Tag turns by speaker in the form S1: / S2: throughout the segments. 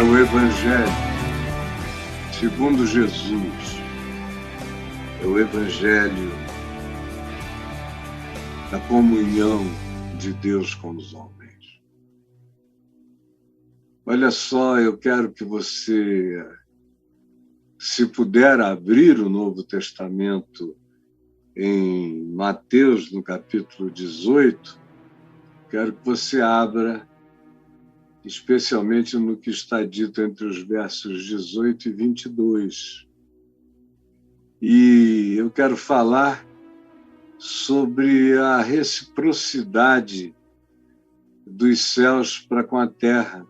S1: o Evangelho segundo Jesus. É o Evangelho da comunhão de Deus com os homens. Olha só, eu quero que você, se puder abrir o Novo Testamento em Mateus, no capítulo 18, quero que você abra, especialmente no que está dito entre os versos 18 e 22. E eu quero falar sobre a reciprocidade dos céus para com a terra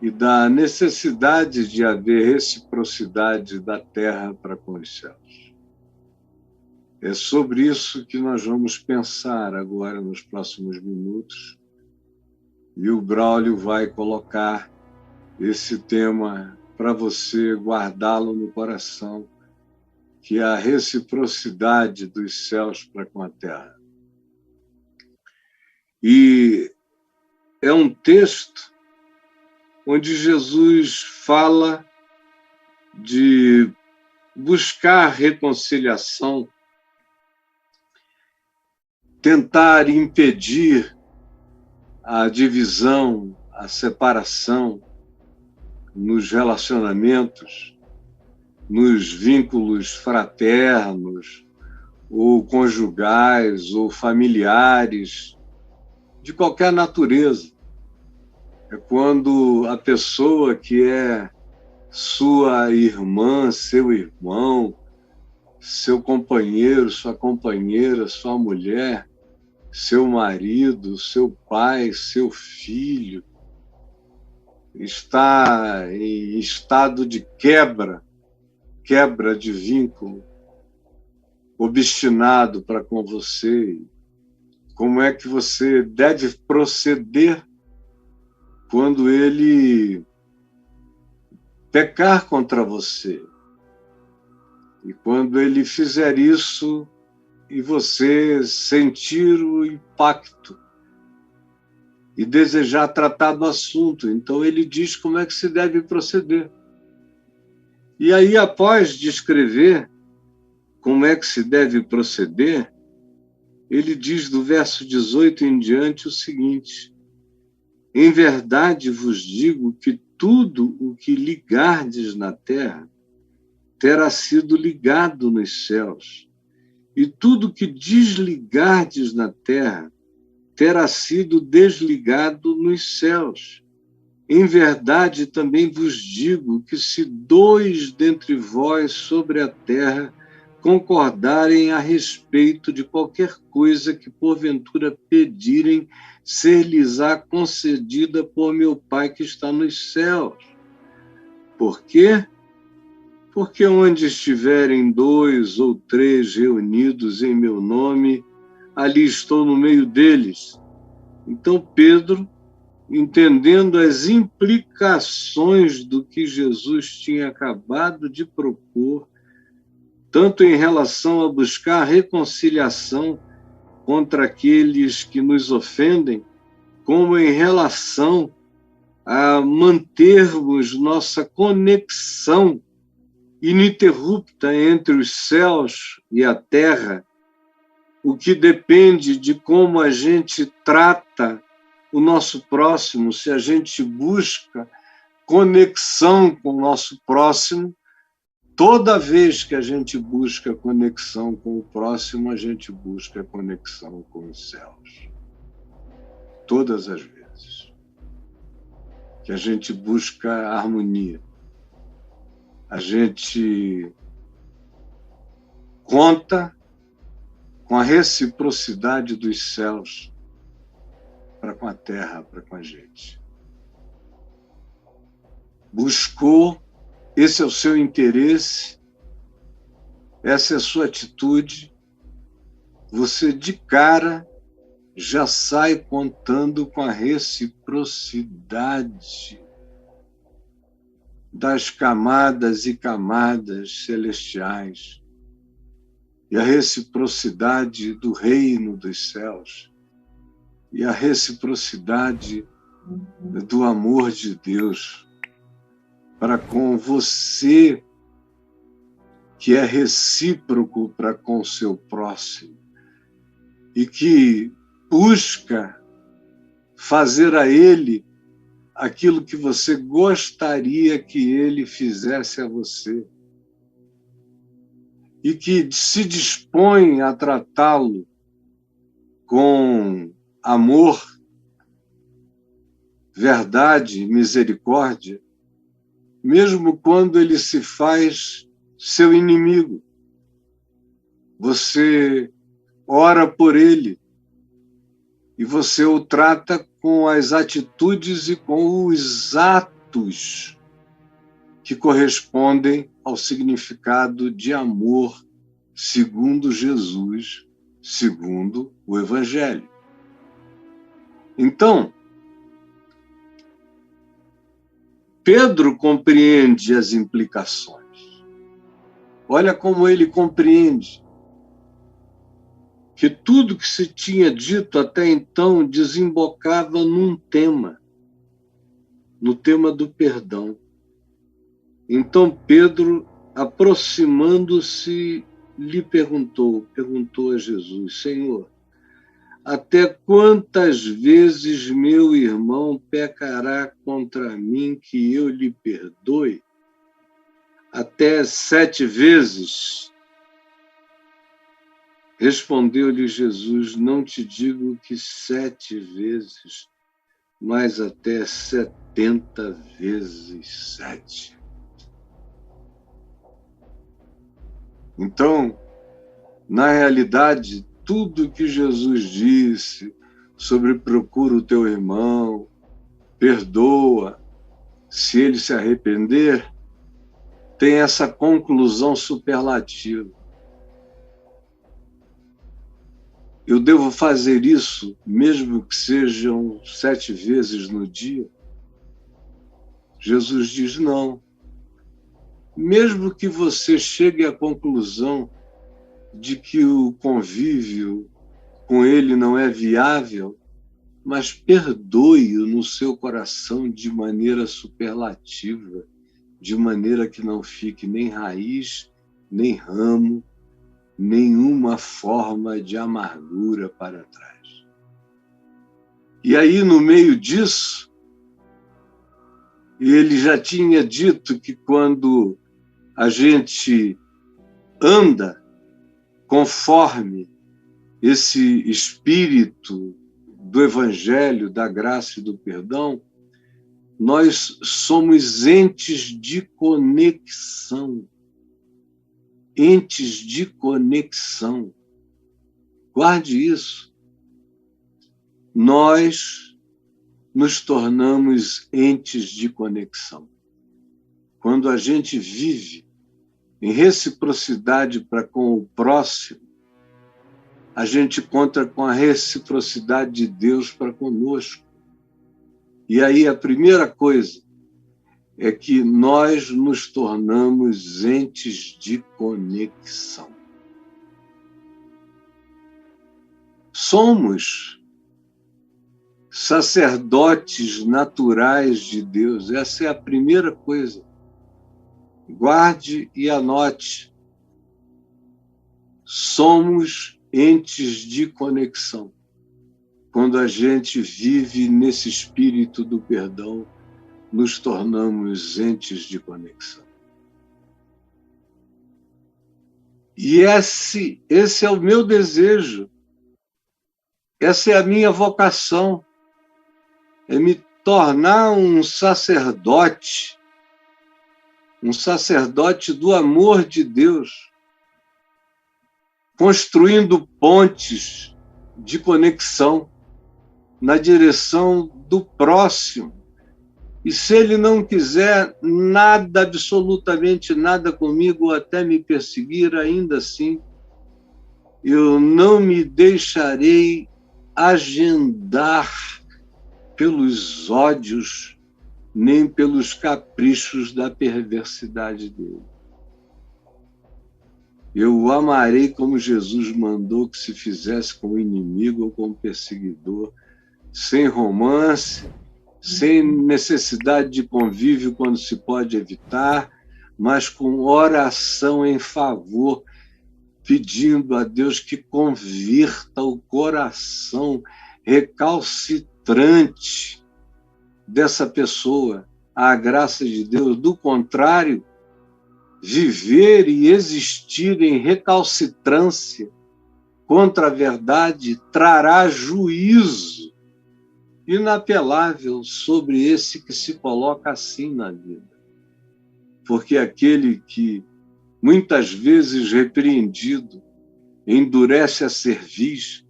S1: e da necessidade de haver reciprocidade da terra para com os céus. É sobre isso que nós vamos pensar agora nos próximos minutos. E o Braulio vai colocar esse tema para você guardá-lo no coração, que é a reciprocidade dos céus para com a terra. E é um texto onde Jesus fala de buscar reconciliação, tentar impedir a divisão, a separação nos relacionamentos, nos vínculos fraternos, ou conjugais, ou familiares, de qualquer natureza. É quando a pessoa que é sua irmã, seu irmão, seu companheiro, sua companheira, sua mulher, seu marido, seu pai, seu filho, está em estado de quebra de vínculo, obstinado para com você. Como é que você deve proceder quando ele pecar contra você? E quando ele fizer isso e você sentir o impacto e desejar tratar do assunto, então ele diz como é que se deve proceder. E aí, após descrever como é que se deve proceder, ele diz do verso 18 em diante o seguinte: em verdade vos digo que tudo o que ligardes na terra terá sido ligado nos céus, e tudo o que desligardes na terra terá sido desligado nos céus. Em verdade também vos digo que se dois dentre vós sobre a terra concordarem a respeito de qualquer coisa que porventura pedirem, ser-lhes-á concedida por meu Pai que está nos céus. Por quê? Porque onde estiverem 2 ou 3 reunidos em meu nome, ali estou no meio deles. Então Pedro, entendendo as implicações do que Jesus tinha acabado de propor, tanto em relação a buscar reconciliação contra aqueles que nos ofendem, como em relação a mantermos nossa conexão ininterrupta entre os céus e a terra, o que depende de como a gente trata o nosso próximo. Se a gente busca conexão com o nosso próximo, toda vez que a gente busca conexão com o próximo, a gente busca conexão com os céus. Todas as vezes que a gente busca harmonia, a gente conta com a reciprocidade dos céus para com a terra, para com a gente. Buscou, esse é o seu interesse, essa é a sua atitude, você de cara já sai contando com a reciprocidade das camadas e camadas celestiais e a reciprocidade do reino dos céus e a reciprocidade do amor de Deus para com você, que é recíproco para com o seu próximo e que busca fazer a ele aquilo que você gostaria que ele fizesse a você e que se dispõe a tratá-lo com amor, verdade, misericórdia, mesmo quando ele se faz seu inimigo. Você ora por ele e você o trata com as atitudes e com os atos que correspondem ao significado de amor segundo Jesus, segundo o Evangelho. Então, Pedro compreende as implicações. Olha como ele compreende que tudo que se tinha dito até então desembocava num tema, no tema do perdão. Então Pedro, aproximando-se, lhe perguntou a Jesus: Senhor, até quantas vezes meu irmão pecará contra mim que eu lhe perdoe? Até 7 vezes? Respondeu-lhe Jesus: não te digo que 7 vezes, mas até 70 vezes 7. Então, na realidade, tudo que Jesus disse sobre procura o teu irmão, perdoa, se ele se arrepender, tem essa conclusão superlativa. Eu devo fazer isso, mesmo que sejam 7 vezes no dia? Jesus diz não. Mesmo que você chegue à conclusão de que o convívio com ele não é viável, mas perdoe-o no seu coração de maneira superlativa, de maneira que não fique nem raiz, nem ramo, nenhuma forma de amargura para trás. E aí, no meio disso, ele já tinha dito que quando a gente anda conforme esse espírito do Evangelho, da graça e do perdão, nós somos entes de conexão. Entes de conexão. Guarde isso. Nós nos tornamos entes de conexão. Quando a gente vive em reciprocidade para com o próximo, a gente conta com a reciprocidade de Deus para conosco. E aí a primeira coisa é que nós nos tornamos entes de conexão. Somos sacerdotes naturais de Deus. Essa é a primeira coisa. Guarde e anote. Somos entes de conexão. Quando a gente vive nesse espírito do perdão, nos tornamos entes de conexão. E esse é o meu desejo. Essa é a minha vocação. É me tornar um sacerdote do amor de Deus, construindo pontes de conexão na direção do próximo. E se ele não quiser nada, absolutamente nada comigo, ou até me perseguir, ainda assim, eu não me deixarei agendar pelos ódios, nem pelos caprichos da perversidade dele. Eu o amarei como Jesus mandou que se fizesse com o inimigo ou com o perseguidor, sem romance, sem necessidade de convívio quando se pode evitar, mas com oração em favor, pedindo a Deus que convirta o coração recalcitrante dessa pessoa à graça de Deus. Do contrário, viver e existir em recalcitrância contra a verdade trará juízo inapelável sobre esse que se coloca assim na vida. Porque aquele que, muitas vezes repreendido, endurece a cerviz,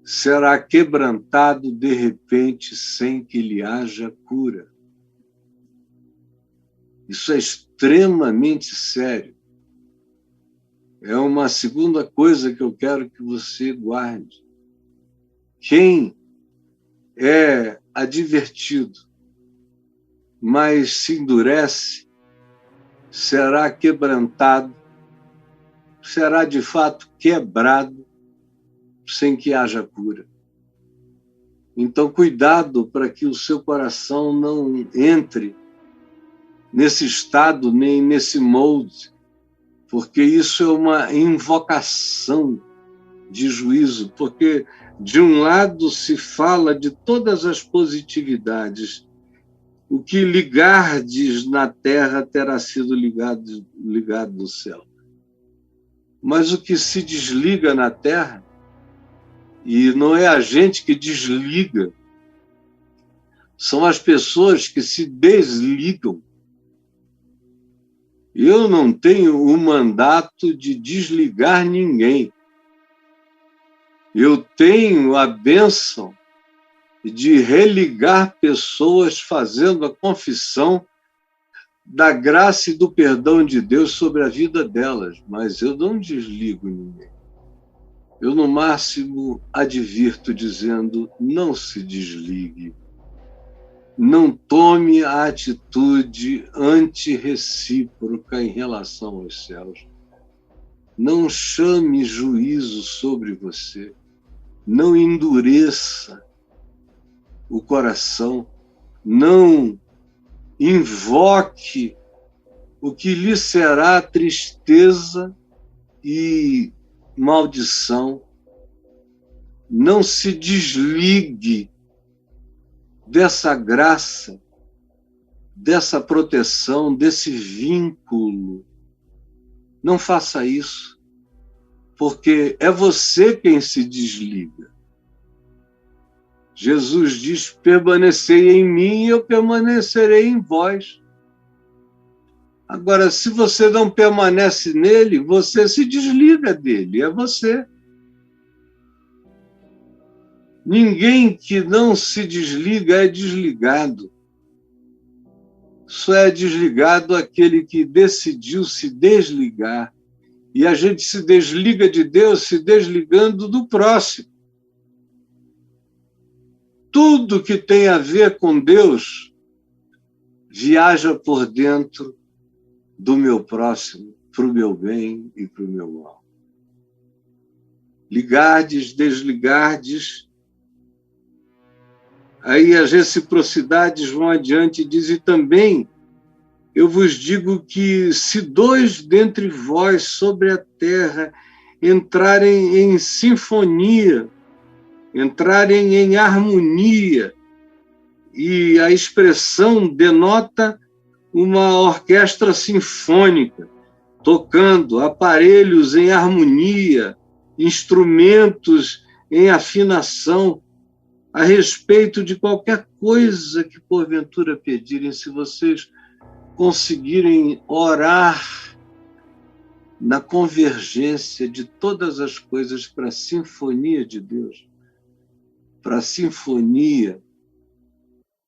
S1: será quebrantado de repente sem que lhe haja cura. Isso é extremamente sério. É uma segunda coisa que eu quero que você guarde. Quem é advertido, mas se endurece, será quebrantado, será de fato quebrado, sem que haja cura. Então, cuidado para que o seu coração não entre nesse estado, nem nesse molde, porque isso é uma invocação de juízo, porque de um lado se fala de todas as positividades. O que ligardes na terra terá sido ligado no céu. Mas o que se desliga na terra, e não é a gente que desliga, são as pessoas que se desligam. Eu não tenho o mandato de desligar ninguém. Eu tenho a bênção de religar pessoas fazendo a confissão da graça e do perdão de Deus sobre a vida delas, mas eu não desligo ninguém. Eu, no máximo, advirto dizendo, não se desligue, não tome a atitude antirrecíproca em relação aos céus, não chame juízo sobre você, não endureça o coração, não invoque o que lhe será tristeza e maldição. Não se desligue dessa graça, dessa proteção, desse vínculo. Não faça isso, porque é você quem se desliga. Jesus diz, permanecei em mim e eu permanecerei em vós. Agora, se você não permanece nele, você se desliga dele, é você. Ninguém que não se desliga é desligado. Só é desligado aquele que decidiu se desligar. E a gente se desliga de Deus se desligando do próximo. Tudo que tem a ver com Deus viaja por dentro do meu próximo, para o meu bem e para o meu mal. Ligardes, desligardes, aí as reciprocidades vão adiante e dizem também, eu vos digo que se dois dentre vós sobre a terra entrarem em sinfonia, entrarem em harmonia, e a expressão denota uma orquestra sinfônica, tocando aparelhos em harmonia, instrumentos em afinação, a respeito de qualquer coisa que porventura pedirem, se vocês conseguirem orar na convergência de todas as coisas para a sinfonia de Deus, para a sinfonia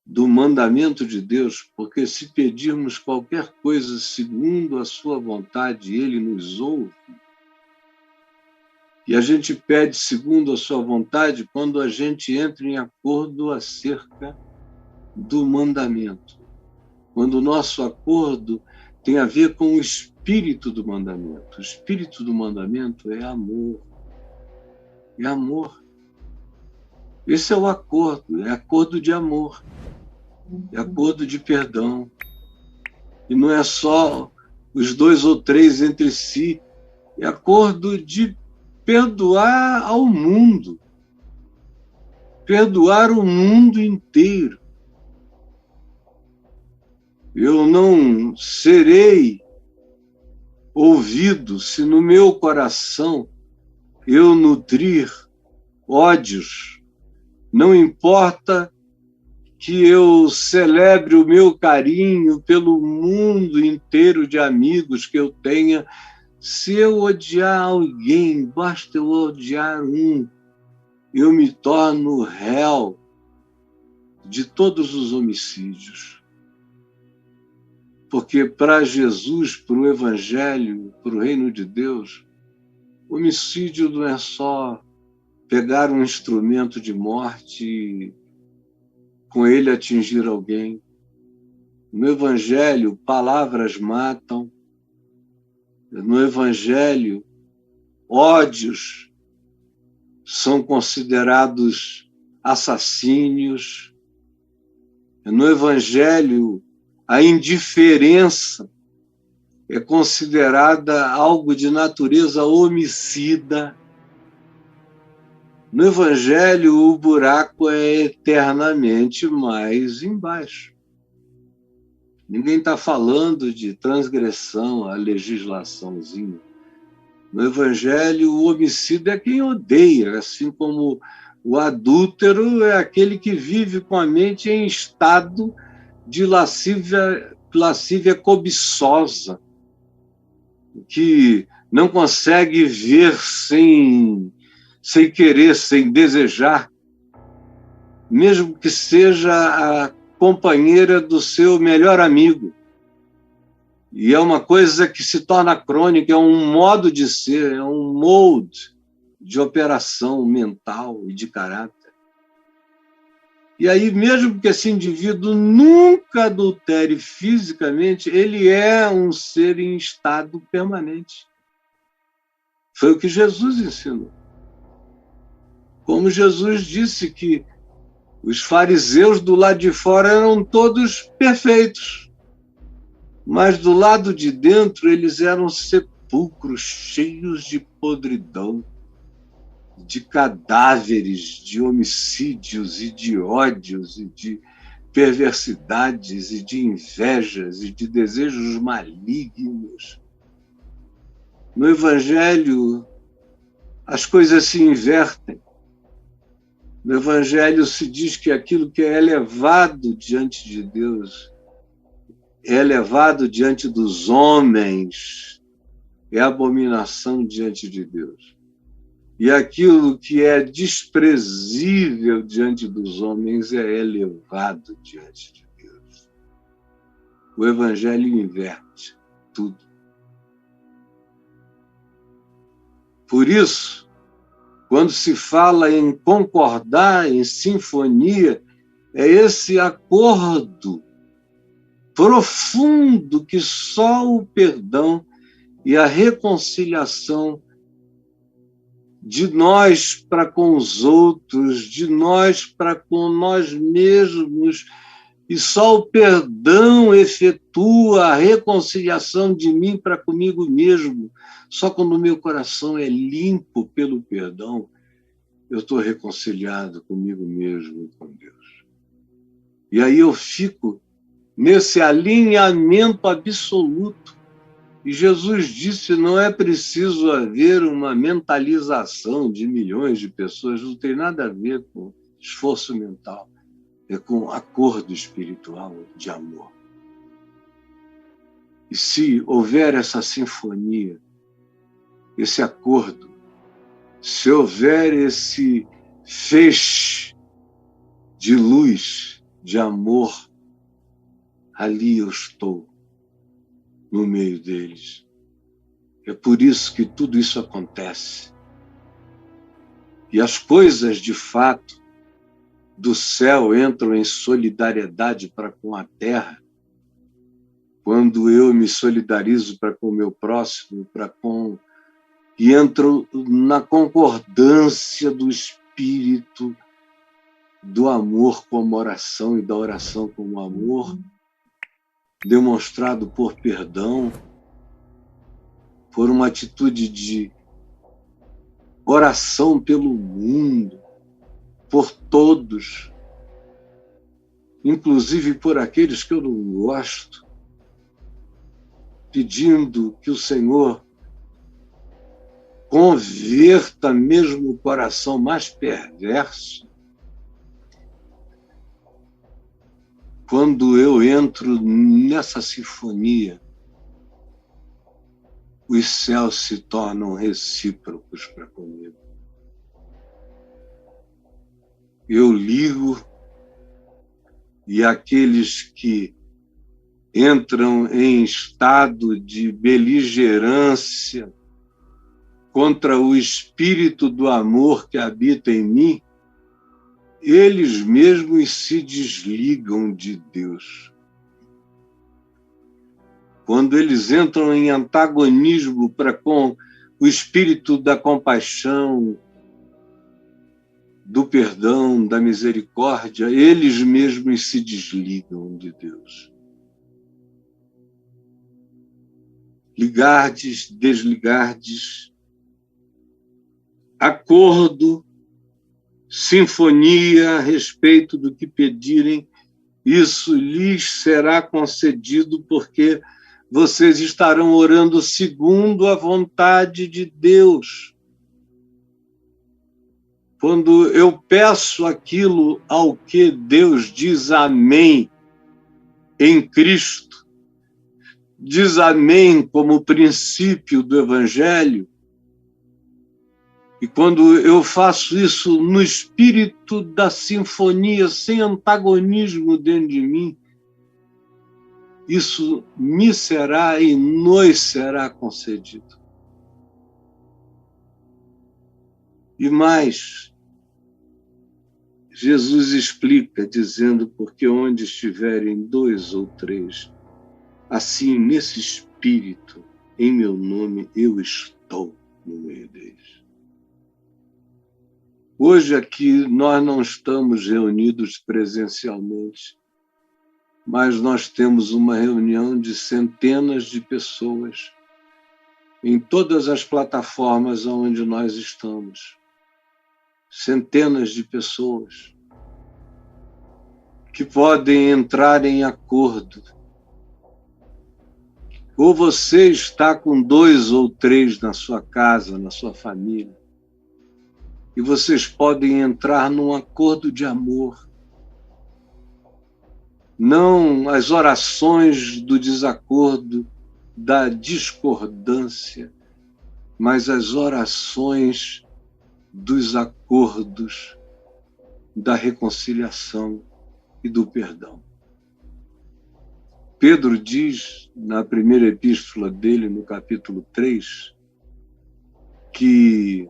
S1: do mandamento de Deus, porque se pedirmos qualquer coisa segundo a sua vontade, ele nos ouve. E a gente pede segundo a sua vontade quando a gente entra em acordo acerca do mandamento. Quando o nosso acordo tem a ver com o espírito do mandamento. O espírito do mandamento é amor. É amor. Esse é o acordo, é acordo de amor. é acordo de perdão. E não é só os 2 ou 3 entre si, é acordo de perdoar ao mundo, perdoar o mundo inteiro. Eu não serei ouvido se no meu coração eu nutrir ódios. Não importa que eu celebre o meu carinho pelo mundo inteiro de amigos que eu tenha, se eu odiar alguém, basta eu odiar um, eu me torno réu de todos os homicídios. Porque para Jesus, para o Evangelho, para o reino de Deus, homicídio não é só pegar um instrumento de morte e com ele atingir alguém. No Evangelho, palavras matam. No Evangelho, ódios são considerados assassínios. No Evangelho, a indiferença é considerada algo de natureza homicida. No Evangelho, o buraco é eternamente mais embaixo. Ninguém está falando de transgressão à legislaçãozinha. No Evangelho, o homicida é quem odeia, assim como o adúltero é aquele que vive com a mente em estado de lascívia cobiçosa, que não consegue ver sem querer, sem desejar, mesmo que seja a companheira do seu melhor amigo. E é uma coisa que se torna crônica, é um modo de ser, é um molde de operação mental e de caráter. E aí, mesmo que esse indivíduo nunca adultere fisicamente, ele é um ser em estado permanente. Foi o que Jesus ensinou. Como Jesus disse que os fariseus do lado de fora eram todos perfeitos, mas do lado de dentro eles eram sepulcros cheios de podridão, de cadáveres, de homicídios e de ódios e de perversidades e de invejas e de desejos malignos. No Evangelho, as coisas se invertem. No Evangelho se diz que aquilo que é elevado diante de Deus é elevado diante dos homens, é abominação diante de Deus. E aquilo que é desprezível diante dos homens é elevado diante de Deus. O Evangelho inverte tudo. Por isso, quando se fala em concordar, em sinfonia, é esse acordo profundo que só o perdão e a reconciliação de nós para com os outros, de nós para com nós mesmos, e só o perdão efetua a reconciliação de mim para comigo mesmo. Só quando o meu coração é limpo pelo perdão, eu estou reconciliado comigo mesmo e com Deus. E aí eu fico nesse alinhamento absoluto. E Jesus disse, não é preciso haver uma mentalização de milhões de pessoas, não tem nada a ver com esforço mental, é com acordo espiritual de amor. E se houver essa sinfonia, esse acordo, se houver esse feixe de luz, de amor, ali eu estou, no meio deles. É por isso que tudo isso acontece. E as coisas, de fato, do céu entram em solidariedade para com a terra, quando eu me solidarizo para com o meu próximo, e entro na concordância do Espírito do amor como oração e da oração como amor, demonstrado por perdão, por uma atitude de oração pelo mundo, por todos, inclusive por aqueles que eu não gosto, pedindo que o Senhor converta mesmo o coração mais perverso. Quando eu entro nessa sinfonia, os céus se tornam recíprocos para comigo. Eu ligo e aqueles que entram em estado de beligerância contra o espírito do amor que habita em mim, eles mesmos se desligam de Deus. Quando eles entram em antagonismo para com o espírito da compaixão, do perdão, da misericórdia, eles mesmos se desligam de Deus. Ligardes, desligardes, acordo, sinfonia a respeito do que pedirem, isso lhes será concedido porque vocês estarão orando segundo a vontade de Deus. Quando eu peço aquilo ao que Deus diz amém em Cristo, diz amém como princípio do Evangelho, e quando eu faço isso no espírito da sinfonia, sem antagonismo dentro de mim, isso me será e nos será concedido. E mais, Jesus explica, dizendo, porque onde estiverem 2 ou 3, assim, nesse espírito, em meu nome, eu estou no meio deles. Hoje aqui nós não estamos reunidos presencialmente, mas nós temos uma reunião de centenas de pessoas em todas as plataformas onde nós estamos. Centenas de pessoas que podem entrar em acordo. Ou você está com 2 ou 3 na sua casa, na sua família, e vocês podem entrar num acordo de amor. Não as orações do desacordo, da discordância, mas as orações dos acordos, da reconciliação e do perdão. Pedro diz, na primeira epístola dele, no capítulo 3, que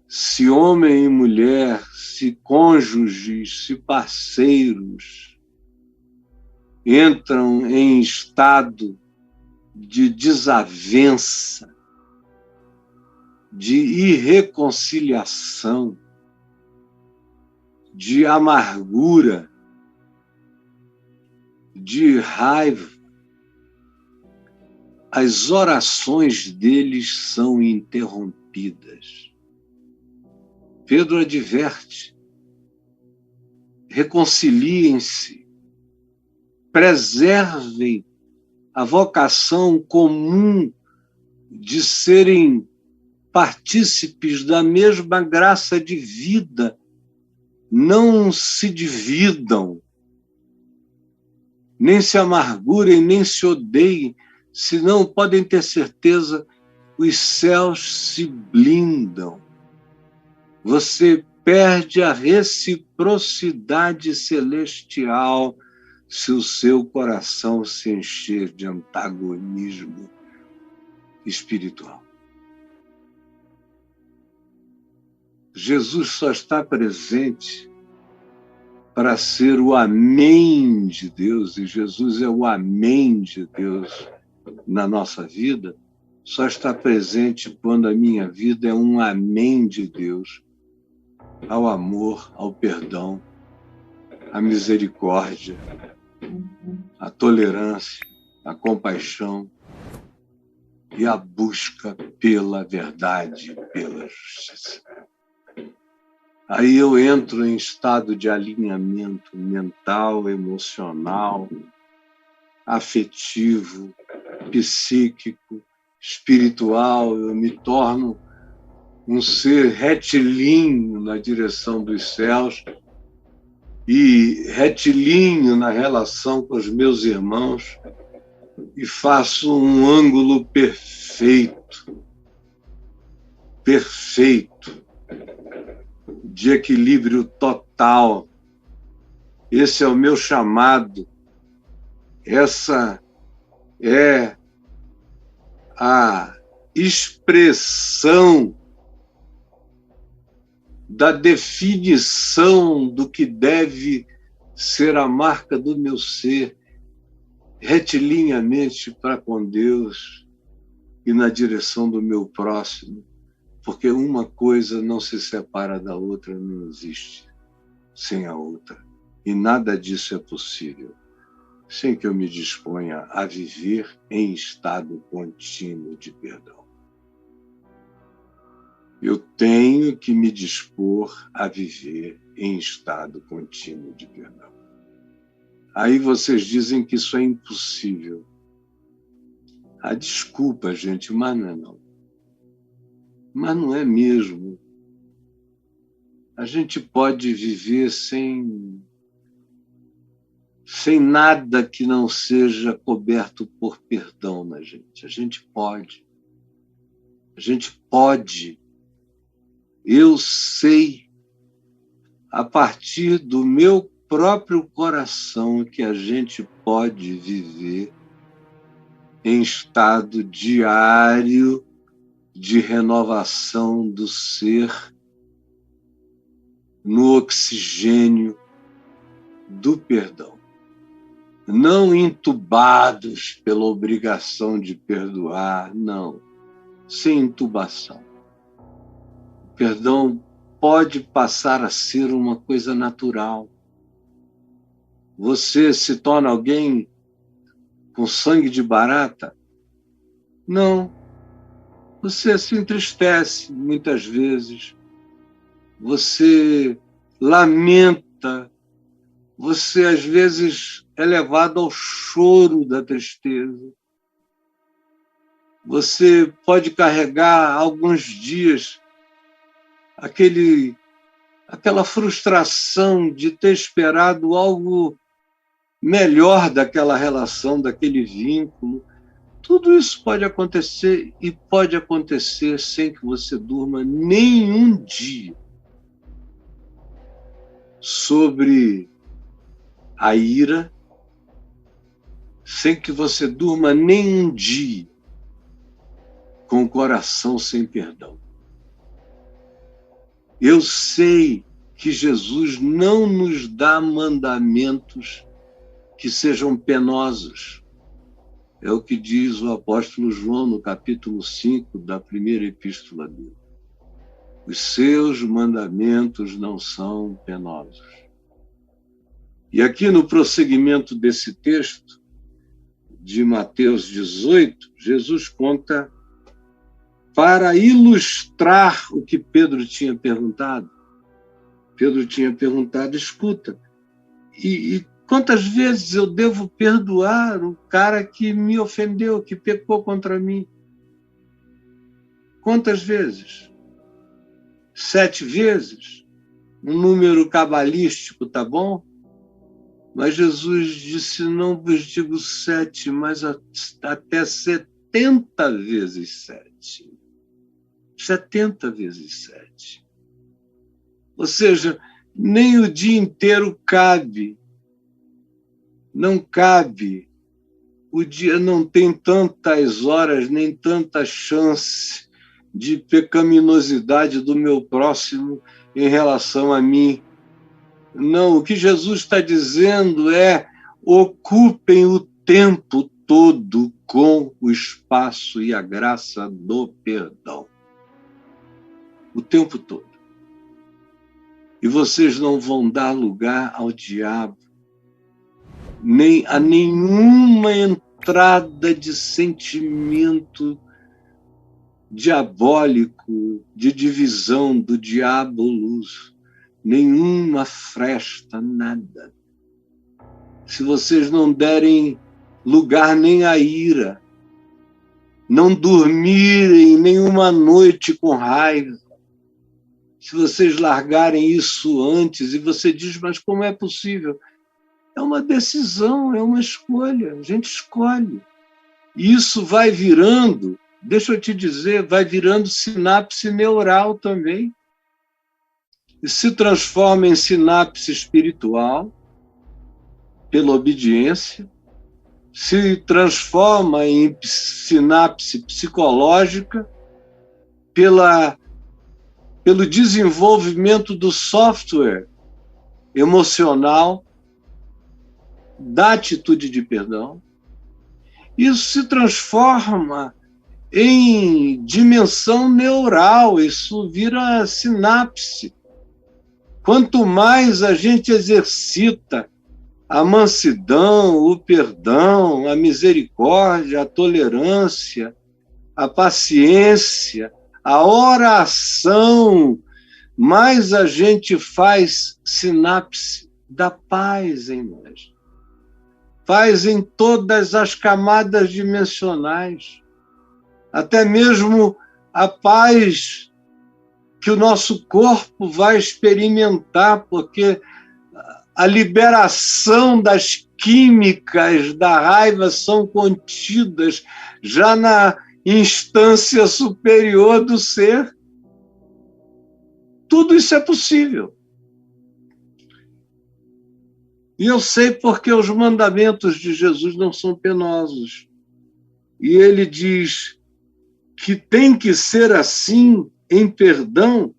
S1: se homem e mulher, se cônjuges, se parceiros entram em estado de desavença, de irreconciliação, de amargura, de raiva, as orações deles são interrompidas. Pedro adverte: reconciliem-se, preservem a vocação comum de serem partícipes da mesma graça de vida. Não se dividam, nem se amargurem, nem se odeiem, senão podem ter certeza, os céus se blindam. Você perde a reciprocidade celestial se o seu coração se encher de antagonismo espiritual. Jesus só está presente para ser o amém de Deus, e Jesus é o amém de Deus na nossa vida, só está presente quando a minha vida é um amém de Deus ao amor, ao perdão a misericórdia, a tolerância, a compaixão e a busca pela verdade e pela justiça. Aí eu entro em estado de alinhamento mental, emocional, afetivo, psíquico, espiritual. Eu me torno um ser retilíneo na direção dos céus e retilíneo na relação com os meus irmãos e faço um ângulo perfeito, de equilíbrio total. Esse é o meu chamado. Essa é a expressão da definição do que deve ser a marca do meu ser, retilinhamente para com Deus e na direção do meu próximo, porque uma coisa não se separa da outra, não existe sem a outra. E nada disso é possível sem que eu me disponha a viver em estado contínuo de perdão. Eu tenho que me dispor a viver em estado contínuo de perdão. Aí vocês dizem que isso é impossível. Ah, desculpa, gente, mas não é não. Mas não é mesmo. A gente pode viver sem nada que não seja coberto por perdão na gente. A gente pode. A gente pode. Eu sei, a partir do meu próprio coração, que a gente pode viver em estado diário de renovação do ser, no oxigênio do perdão. Não entubados pela obrigação de perdoar, não. Sem intubação. O perdão pode passar a ser uma coisa natural. Você se torna alguém com sangue de barata? Não. Você se entristece muitas vezes. Você lamenta. Você, às vezes, é levado ao choro da tristeza. Você pode carregar alguns dias aquela frustração de ter esperado algo melhor daquela relação, daquele vínculo. Tudo isso pode acontecer e pode acontecer sem que você durma nenhum dia sobre a ira, sem que você durma nenhum dia com o coração sem perdão. Eu sei que Jesus não nos dá mandamentos que sejam penosos. É o que diz o apóstolo João no capítulo 5 da primeira epístola dele. Os seus mandamentos não são penosos. E aqui no prosseguimento desse texto, de Mateus 18, Jesus conta para ilustrar o que Pedro tinha perguntado. Pedro tinha perguntado, escuta, e quantas vezes eu devo perdoar o cara que me ofendeu, que pecou contra mim? Quantas vezes? 7 vezes? Um número cabalístico, tá bom? Mas Jesus disse, não vos digo 7, mas até 70 vezes 7. 70 vezes 7. Ou seja, nem o dia inteiro cabe. Não cabe. O dia não tem tantas horas, nem tanta chance de pecaminosidade do meu próximo em relação a mim. Não, o que Jesus está dizendo é: ocupem o tempo todo com o espaço e a graça do perdão. O tempo todo. E vocês não vão dar lugar ao diabo, nem a nenhuma entrada de sentimento diabólico, de divisão do diabolos, nenhuma fresta, nada. Se vocês não derem lugar nem à ira, não dormirem nenhuma noite com raiva, se vocês largarem isso antes, e você diz, mas como é possível? É uma decisão, é uma escolha, a gente escolhe. E isso vai virando, deixa eu te dizer, vai virando sinapse neural também. E se transforma em sinapse espiritual, pela obediência, se transforma em sinapse psicológica, pelo desenvolvimento do software emocional da atitude de perdão. Isso se transforma em dimensão neural, isso vira sinapse. Quanto mais a gente exercita a mansidão, o perdão, a misericórdia, a tolerância, a paciência, a oração, mais a gente faz sinapse da paz em nós. Paz em todas as camadas dimensionais, até mesmo a paz que o nosso corpo vai experimentar, porque a liberação das químicas da raiva são contidas já na instância superior do ser. Tudo isso é possível. E eu sei porque os mandamentos de Jesus não são penosos. E ele diz que tem que ser assim em perdão,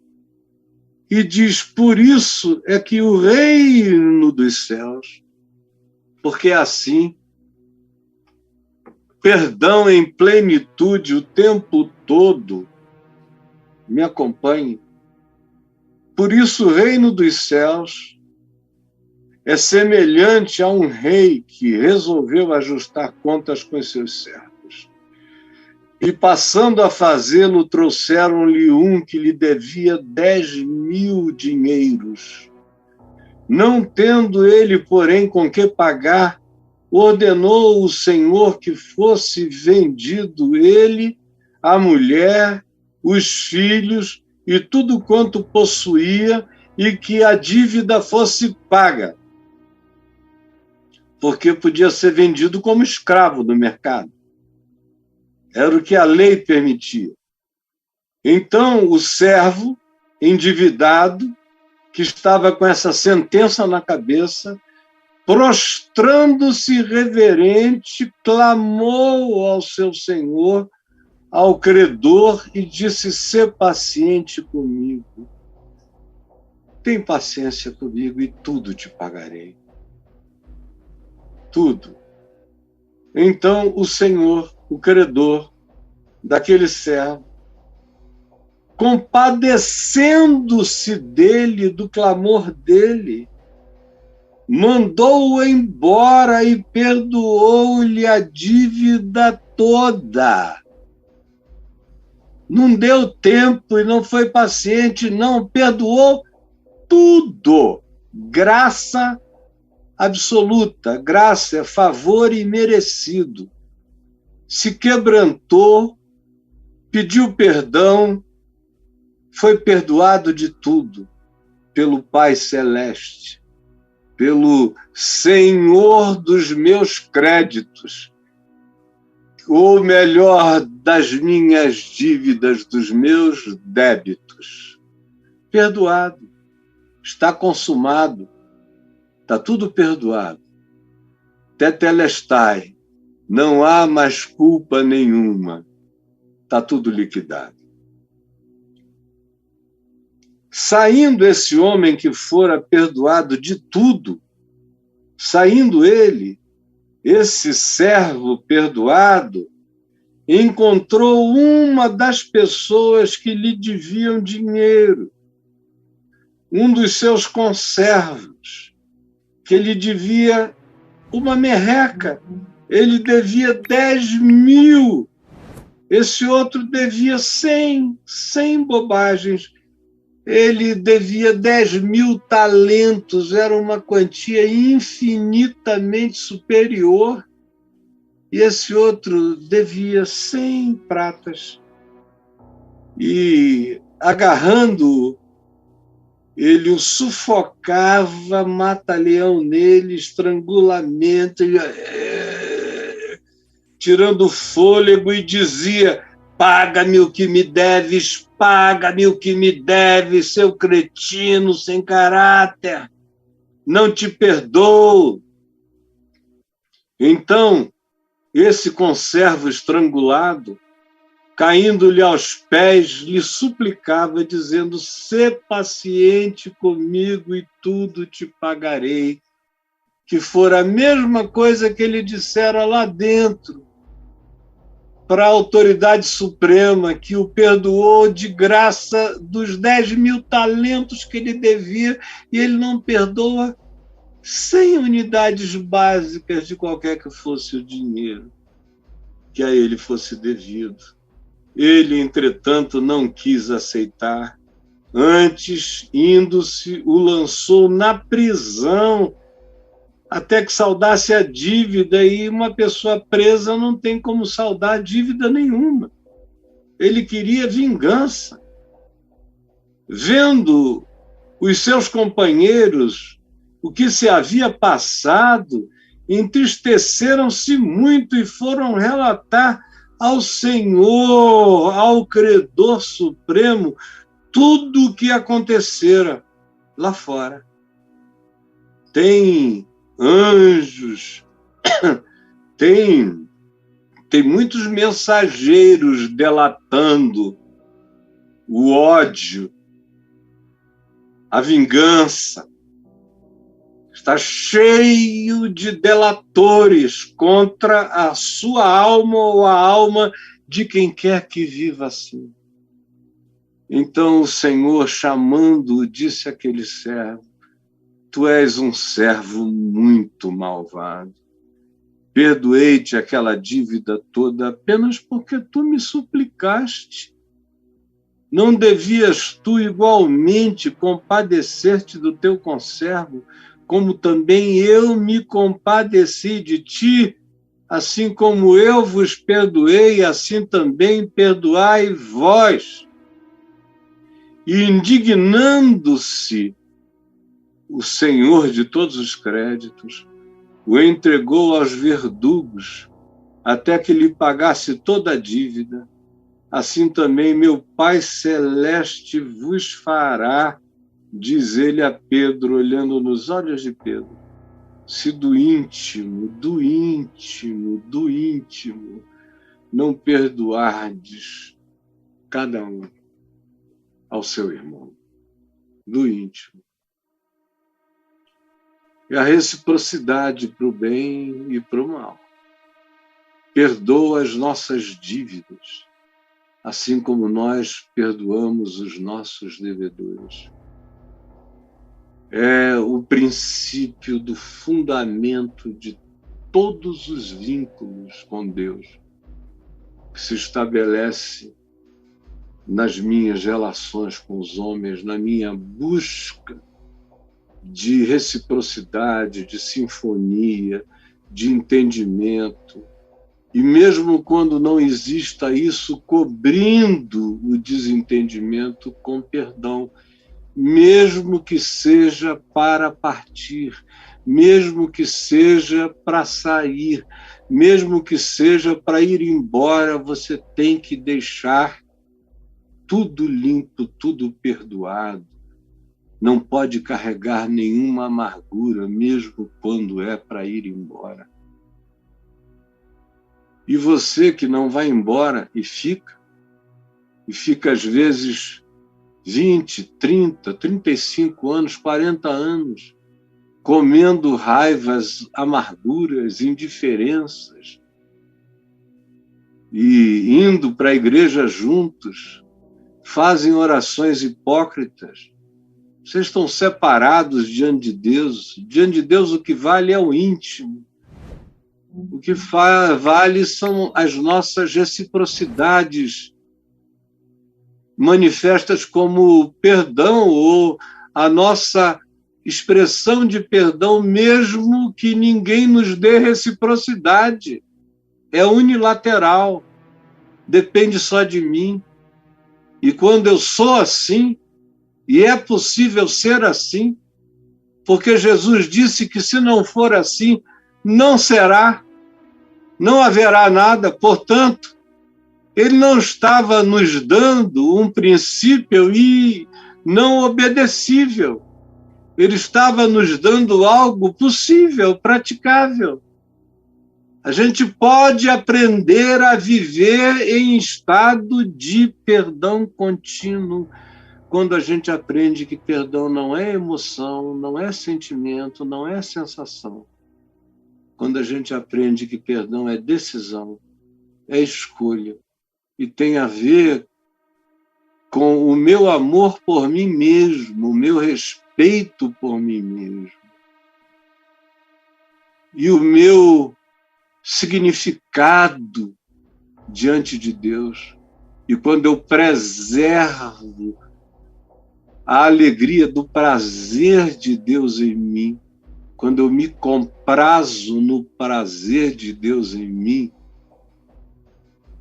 S1: e diz, por isso é que o reino dos céus, porque é assim, perdão em plenitude o tempo todo, me acompanhe, por isso o reino dos céus é semelhante a um rei que resolveu ajustar contas com os seus servos. E passando a fazê-lo, trouxeram-lhe um que lhe devia 10.000 dinheiros. Não tendo ele, porém, com que pagar, ordenou o Senhor que fosse vendido ele, a mulher, os filhos e tudo quanto possuía, e que a dívida fosse paga. Porque podia ser vendido como escravo no mercado. Era o que a lei permitia. Então, o servo endividado, que estava com essa sentença na cabeça, prostrando-se reverente, clamou ao seu senhor, ao credor, e disse, sê paciente comigo. Tem paciência comigo e tudo te pagarei. Tudo. Então, o senhor, o credor daquele servo, compadecendo-se dele, do clamor dele, mandou-o embora e perdoou-lhe a dívida toda. Não deu tempo e não foi paciente, não, perdoou tudo. Graça absoluta, graça é favor imerecido. Se quebrantou, pediu perdão, foi perdoado de tudo pelo Pai Celeste, pelo Senhor dos meus créditos, ou melhor, das minhas dívidas, dos meus débitos. Perdoado, está consumado, está tudo perdoado. Tetelestai, não há mais culpa nenhuma, está tudo liquidado. Saindo esse homem que fora perdoado de tudo, saindo ele, esse servo perdoado, encontrou uma das pessoas que lhe deviam dinheiro. um dos seus conservos, que ele devia uma merreca, ele devia 10.000, esse outro devia 100 bobagens, ele devia 10.000 talentos, era uma quantia infinitamente superior, e esse outro devia 100 pratas. E, agarrando-o, ele o sufocava, mata-leão nele, estrangulamento, tirando o fôlego, e dizia: paga-me o que me deves, paga-me o que me deves, seu cretino sem caráter, não te perdoo. Então, esse conservo estrangulado, caindo-lhe aos pés, lhe suplicava, dizendo: sê paciente comigo e tudo te pagarei. Que fora a mesma coisa que ele dissera lá dentro, para a autoridade suprema, que o perdoou de graça dos 10.000 talentos que ele devia, e ele não perdoa 100 unidades básicas de qualquer que fosse o dinheiro que a ele fosse devido. Ele, entretanto, não quis aceitar. Antes, indo-se, o lançou na prisão, até que saldasse a dívida, e uma pessoa presa não tem como saldar dívida nenhuma. Ele queria vingança. Vendo os seus companheiros o que se havia passado, entristeceram-se muito e foram relatar ao Senhor, ao Credor Supremo, tudo o que acontecera lá fora. Tem anjos, tem muitos mensageiros delatando o ódio, a vingança. Está cheio de delatores contra a sua alma ou a alma de quem quer que viva assim. Então o Senhor, chamando-o, disse àquele servo: tu és um servo muito malvado. Perdoei-te aquela dívida toda apenas porque tu me suplicaste. Não devias tu igualmente compadecer-te do teu conservo, como também eu me compadeci de ti? Assim como eu vos perdoei, assim também perdoai vós. E, indignando-se, o Senhor de todos os créditos o entregou aos verdugos, até que lhe pagasse toda a dívida. Assim também meu Pai Celeste vos fará, diz ele a Pedro, olhando nos olhos de Pedro, se do íntimo não perdoardes cada um ao seu irmão. Do íntimo. E a reciprocidade para o bem e para o mal. Perdoa as nossas dívidas, assim como nós perdoamos os nossos devedores. É o princípio do fundamento de todos os vínculos com Deus, que se estabelece nas minhas relações com os homens, na minha busca de reciprocidade, de sinfonia, de entendimento. E mesmo quando não exista isso, cobrindo o desentendimento com perdão, mesmo que seja para partir, mesmo que seja para sair, mesmo que seja para ir embora, você tem que deixar tudo limpo, tudo perdoado. Não pode carregar nenhuma amargura, mesmo quando é para ir embora. E você que não vai embora e fica às vezes 20, 30, 35 anos, 40 anos, comendo raivas, amarguras, indiferenças, e indo para a igreja juntos, fazem orações hipócritas, Vocês estão separados diante de Deus. Diante de Deus o que vale é o íntimo. O que vale são as nossas reciprocidades manifestas como perdão ou a nossa expressão de perdão, mesmo que ninguém nos dê reciprocidade. É unilateral, depende só de mim. E quando eu sou assim, e é possível ser assim, porque Jesus disse que se não for assim, não será, não haverá nada. Portanto, ele não estava nos dando um princípio e não obedecível. Ele estava nos dando algo possível, praticável. A gente pode aprender a viver em estado de perdão contínuo quando a gente aprende que perdão não é emoção, não é sentimento, não é sensação. Quando a gente aprende que perdão é decisão, é escolha, e tem a ver com o meu amor por mim mesmo, o meu respeito por mim mesmo, e o meu significado diante de Deus. E quando eu preservo a alegria do prazer de Deus em mim, quando eu me comprazo no prazer de Deus em mim,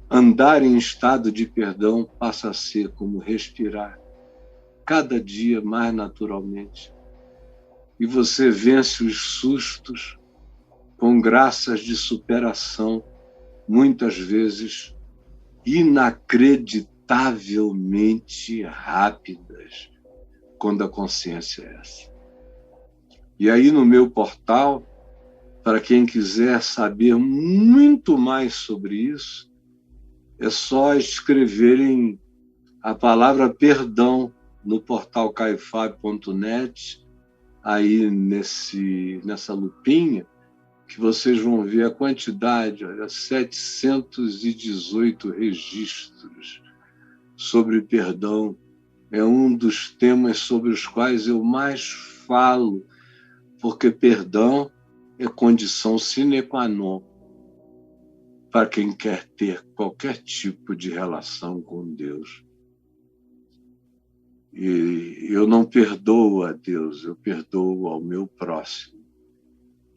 S1: andar em estado de perdão passa a ser como respirar cada dia mais naturalmente. E você vence os sustos com graças de superação, muitas vezes inacreditavelmente rápidas, quando a consciência é essa. E aí no meu portal, para quem quiser saber muito mais sobre isso, é só escreverem a palavra perdão no portal caifab.net, aí nessa lupinha, que vocês vão ver a quantidade, olha, 718 registros sobre perdão. É um dos temas sobre os quais eu mais falo, porque perdão é condição sine qua non para quem quer ter qualquer tipo de relação com Deus. E eu não perdoo a Deus, eu perdoo ao meu próximo.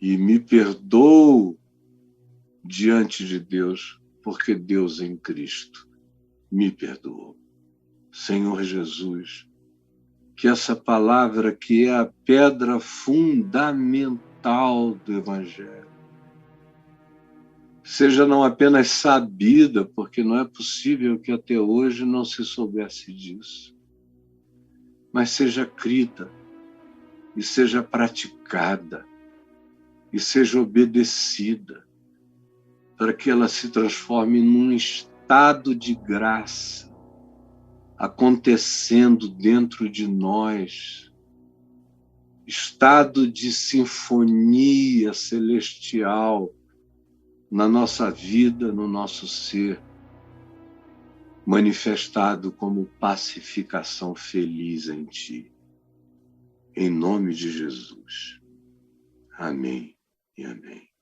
S1: E me perdoo diante de Deus, porque Deus em Cristo me perdoou. Senhor Jesus, que essa palavra que é a pedra fundamental do Evangelho seja não apenas sabida, porque não é possível que até hoje não se soubesse disso, mas seja crida e seja praticada e seja obedecida, para que ela se transforme num estado de graça acontecendo dentro de nós, estado de sinfonia celestial na nossa vida, no nosso ser, manifestado como pacificação feliz em Ti. Em nome de Jesus. Amém e amém.